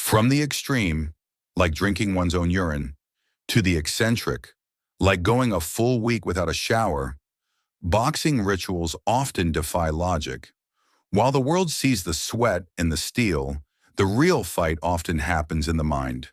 From the extreme, like drinking one's own urine, to the eccentric, like going a full week without a shower, boxing rituals often defy logic. While the world sees the sweat and the steel, the real fight often happens in the mind.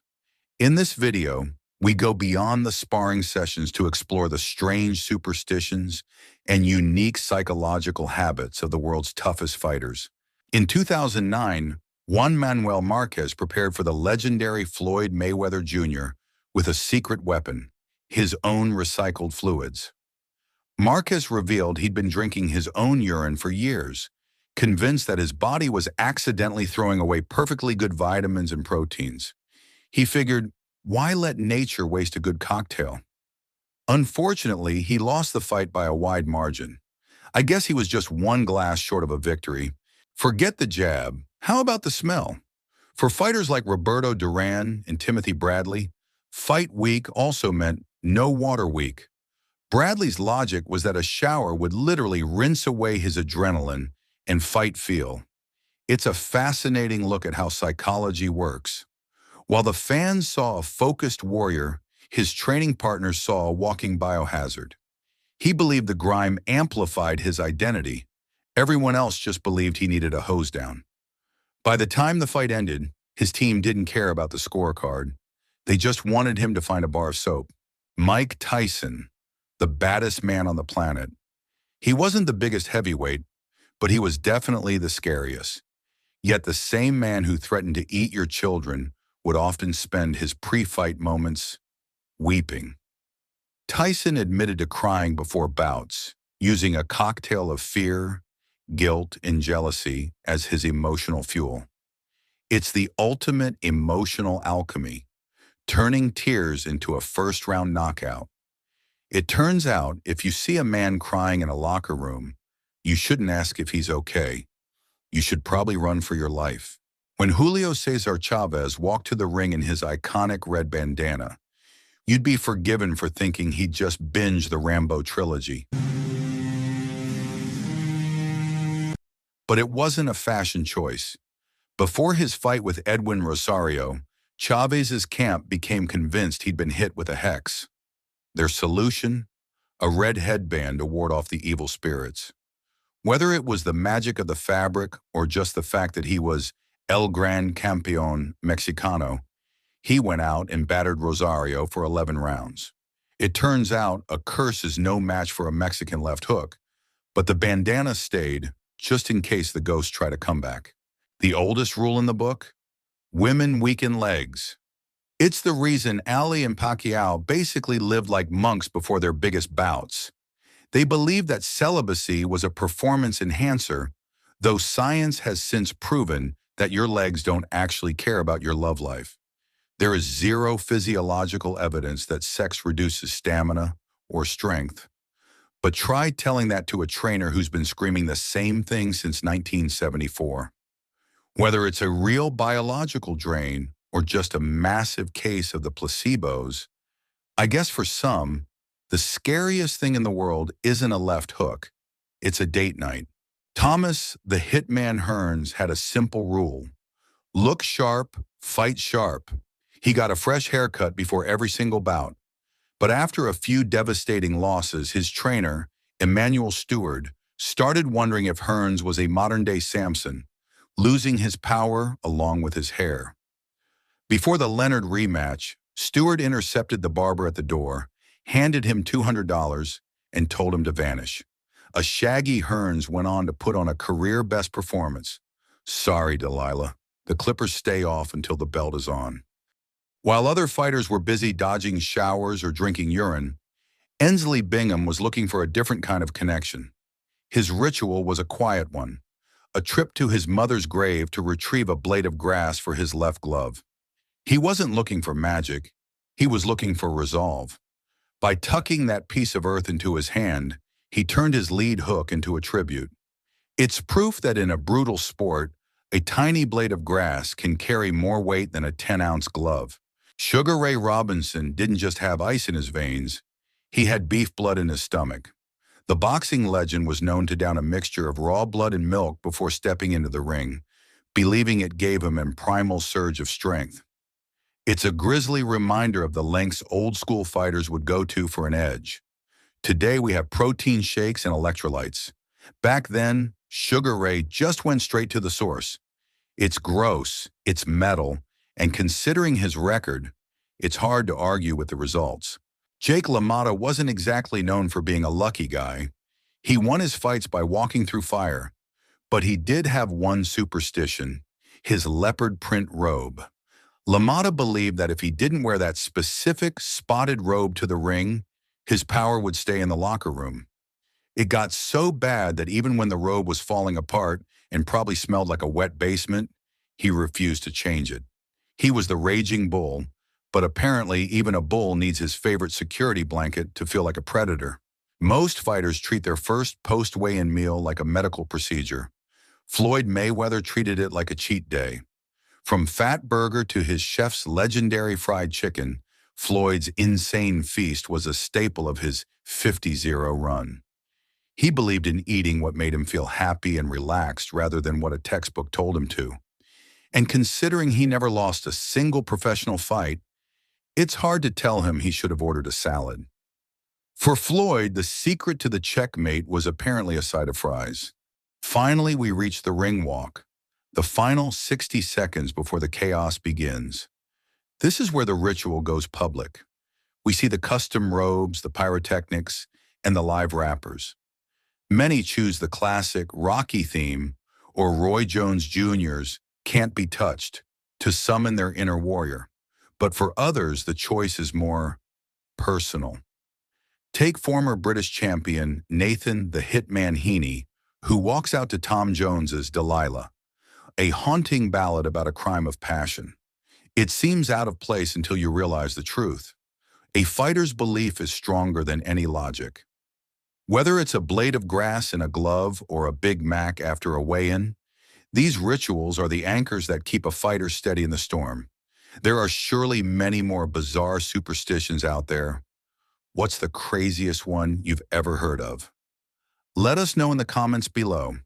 In this video, we go beyond the sparring sessions to explore the strange superstitions and unique psychological habits of the world's toughest fighters. In 2009, Juan Manuel Marquez prepared for the legendary Floyd Mayweather Jr. with a secret weapon, his own recycled fluids. Marquez revealed he'd been drinking his own urine for years, convinced that his body was accidentally throwing away perfectly good vitamins and proteins. He figured, why let nature waste a good cocktail? Unfortunately, he lost the fight by a wide margin. I guess he was just one glass short of a victory. Forget the jab. How about the smell? For fighters like Roberto Duran and Timothy Bradley, fight week also meant no water week. Bradley's logic was that a shower would literally rinse away his adrenaline and fight feel. It's a fascinating look at how psychology works. While the fans saw a focused warrior, his training partners saw a walking biohazard. He believed the grime amplified his identity. Everyone else just believed he needed a hose down. By the time the fight ended, his team didn't care about the scorecard. They just wanted him to find a bar of soap. Mike Tyson, the baddest man on the planet. He wasn't the biggest heavyweight, but he was definitely the scariest. Yet the same man who threatened to eat your children would often spend his pre-fight moments weeping. Tyson admitted to crying before bouts, using a cocktail of fear, guilt, and jealousy as his emotional fuel. It's the ultimate emotional alchemy, turning tears into a first-round knockout. It turns out, if you see a man crying in a locker room, you shouldn't ask if he's okay. You should probably run for your life. When Julio César Chávez walked to the ring in his iconic red bandana, you'd be forgiven for thinking he'd just binged the Rambo trilogy. But it wasn't a fashion choice. Before his fight with Edwin Rosario, Chávez's camp became convinced he'd been hit with a hex. Their solution? A red headband to ward off the evil spirits. Whether it was the magic of the fabric or just the fact that he was El Gran Campeón Mexicano, he went out and battered Rosario for 11 rounds. It turns out a curse is no match for a Mexican left hook, but the bandana stayed just in case the ghosts try to come back. The oldest rule in the book? Women weaken legs. It's the reason Ali and Pacquiao basically lived like monks before their biggest bouts. They believed that celibacy was a performance enhancer, though science has since proven that your legs don't actually care about your love life. There is zero physiological evidence that sex reduces stamina or strength. But try telling that to a trainer who's been screaming the same thing since 1974. Whether it's a real biological drain or just a massive case of the placebos, I guess for some, the scariest thing in the world isn't a left hook, it's a date night. Thomas the Hitman Hearns had a simple rule. Look sharp, fight sharp. He got a fresh haircut before every single bout. But after a few devastating losses, his trainer, Emanuel Stewart, started wondering if Hearns was a modern-day Samson, losing his power along with his hair. Before the Leonard rematch, Stewart intercepted the barber at the door, handed him $200, and told him to vanish. A shaggy Hearns went on to put on a career-best performance. Sorry, Delilah. The clippers stay off until the belt is on. While other fighters were busy dodging showers or drinking urine, Ensley Bingham was looking for a different kind of connection. His ritual was a quiet one, a trip to his mother's grave to retrieve a blade of grass for his left glove. He wasn't looking for magic, he was looking for resolve. By tucking that piece of earth into his hand, he turned his lead hook into a tribute. It's proof that in a brutal sport, a tiny blade of grass can carry more weight than a 10-ounce glove. Sugar Ray Robinson didn't just have ice in his veins, he had beef blood in his stomach. The boxing legend was known to down a mixture of raw blood and milk before stepping into the ring, believing it gave him a primal surge of strength. It's a grisly reminder of the lengths old-school fighters would go to for an edge. Today we have protein shakes and electrolytes. Back then, Sugar Ray just went straight to the source. It's gross, it's metal, and considering his record, it's hard to argue with the results. Jake LaMotta wasn't exactly known for being a lucky guy. He won his fights by walking through fire. But he did have one superstition, his leopard print robe. LaMotta believed that if he didn't wear that specific spotted robe to the ring, his power would stay in the locker room. It got so bad that even when the robe was falling apart and probably smelled like a wet basement, he refused to change it. He was the raging bull, but apparently even a bull needs his favorite security blanket to feel like a predator. Most fighters treat their first post-weigh-in meal like a medical procedure. Floyd Mayweather treated it like a cheat day. From Fat Burger to his chef's legendary fried chicken, Floyd's insane feast was a staple of his 50-0 run. He believed in eating what made him feel happy and relaxed rather than what a textbook told him to. And considering he never lost a single professional fight, it's hard to tell him he should have ordered a salad. For Floyd, the secret to the checkmate was apparently a side of fries. Finally, we reach the ring walk, the final 60 seconds before the chaos begins. This is where the ritual goes public. We see the custom robes, the pyrotechnics, and the live rappers. Many choose the classic Rocky theme or Roy Jones Jr.'s Can't Be Touched to summon their inner warrior. But for others, the choice is more personal. Take former British champion Nathan the Hitman Heaney, who walks out to Tom Jones's Delilah, a haunting ballad about a crime of passion. It seems out of place until you realize the truth. A fighter's belief is stronger than any logic. Whether it's a blade of grass in a glove or a Big Mac after a weigh-in, these rituals are the anchors that keep a fighter steady in the storm. There are surely many more bizarre superstitions out there. What's the craziest one you've ever heard of? Let us know in the comments below.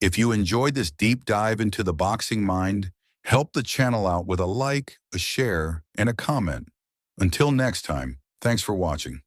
If you enjoyed this deep dive into the boxing mind, help the channel out with a like, a share, and a comment. Until next time, thanks for watching.